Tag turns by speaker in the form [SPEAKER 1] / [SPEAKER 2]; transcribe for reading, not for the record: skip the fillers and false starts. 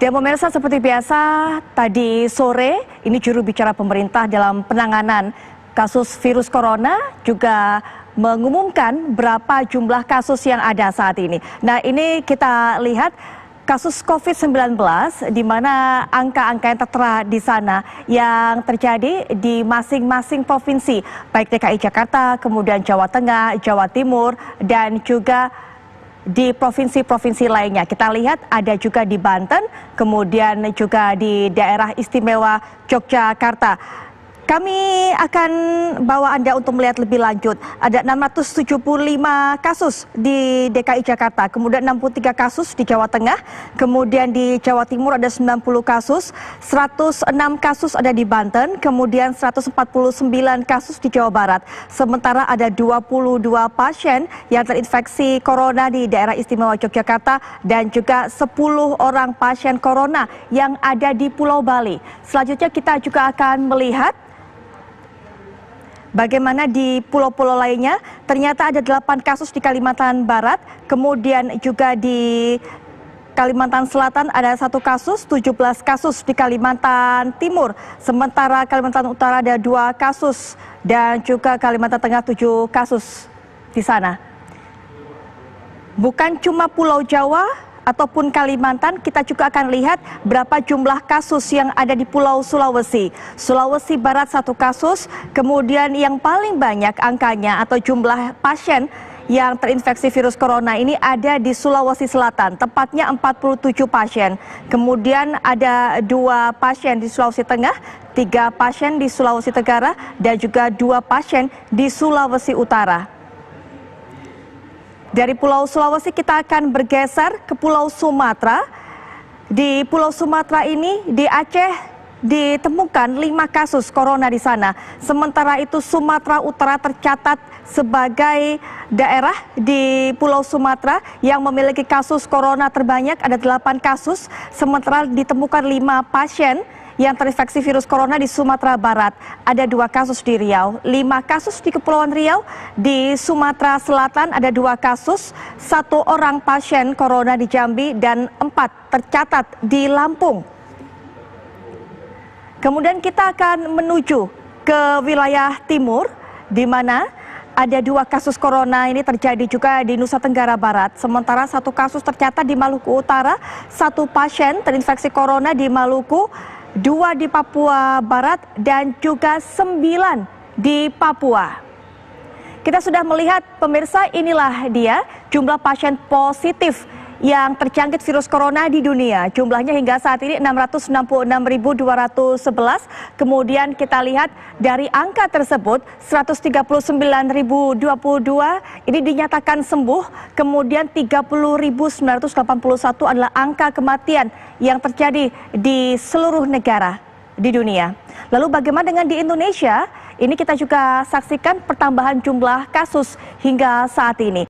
[SPEAKER 1] Dan pemirsa, seperti biasa tadi sore ini juru bicara pemerintah dalam penanganan kasus virus corona juga mengumumkan berapa jumlah kasus yang ada saat ini. Nah, ini kita lihat kasus COVID-19 di mana angka-angka yang tertera di sana yang terjadi di masing-masing provinsi, baik DKI Jakarta, kemudian Jawa Tengah, Jawa Timur, dan juga di provinsi-provinsi lainnya. Kita lihat ada juga di Banten, kemudian juga di daerah istimewa Yogyakarta. Kami akan bawa Anda untuk melihat lebih lanjut. Ada 675 kasus di DKI Jakarta, kemudian 63 kasus di Jawa Tengah, kemudian di Jawa Timur ada 90 kasus, 106 kasus ada di Banten, kemudian 149 kasus di Jawa Barat. Sementara ada 22 pasien yang terinfeksi corona di daerah istimewa Yogyakarta dan juga 10 orang pasien corona yang ada di Pulau Bali. Selanjutnya kita juga akan melihat bagaimana di pulau-pulau lainnya. Ternyata ada 8 kasus di Kalimantan Barat, kemudian juga di Kalimantan Selatan ada 1 kasus, 17 kasus di Kalimantan Timur. Sementara Kalimantan Utara ada 2 kasus dan juga Kalimantan Tengah 7 kasus di sana. Bukan cuma Pulau Jawa ataupun Kalimantan, kita juga akan lihat berapa jumlah kasus yang ada di Pulau Sulawesi. Sulawesi Barat 1 kasus, kemudian yang paling banyak angkanya atau jumlah pasien yang terinfeksi virus corona ini ada di Sulawesi Selatan, tepatnya 47 pasien. Kemudian ada 2 pasien di Sulawesi Tengah, 3 pasien di Sulawesi Tenggara, dan juga 2 pasien di Sulawesi Utara. Dari Pulau Sulawesi kita akan bergeser ke Pulau Sumatera. Di Pulau Sumatera ini, di Aceh ditemukan 5 kasus corona di sana. Sementara itu Sumatera Utara tercatat sebagai daerah di Pulau Sumatera yang memiliki kasus corona terbanyak, ada 8 kasus. Sementara ditemukan 5 pasien yang terinfeksi virus corona di Sumatera Barat. Ada 2 kasus di Riau, 5 kasus di Kepulauan Riau. Di Sumatera Selatan ada 2 kasus, 1 orang pasien corona di Jambi dan 4 tercatat di Lampung. Kemudian kita akan menuju ke wilayah timur, di mana ada 2 kasus corona ini terjadi juga di Nusa Tenggara Barat. Sementara 1 kasus tercatat di Maluku Utara, 1 pasien terinfeksi corona di Maluku, 2 di Papua Barat, dan juga 9 di Papua. Kita sudah melihat, pemirsa, inilah dia jumlah pasien positif yang terjangkit virus corona di dunia. Jumlahnya hingga saat ini 666.211. Kemudian kita lihat dari angka tersebut 139.022 ini dinyatakan sembuh. Kemudian 30.981 adalah angka kematian yang terjadi di seluruh negara di dunia. Lalu bagaimana dengan di Indonesia? Ini kita juga saksikan pertambahan jumlah kasus hingga saat ini.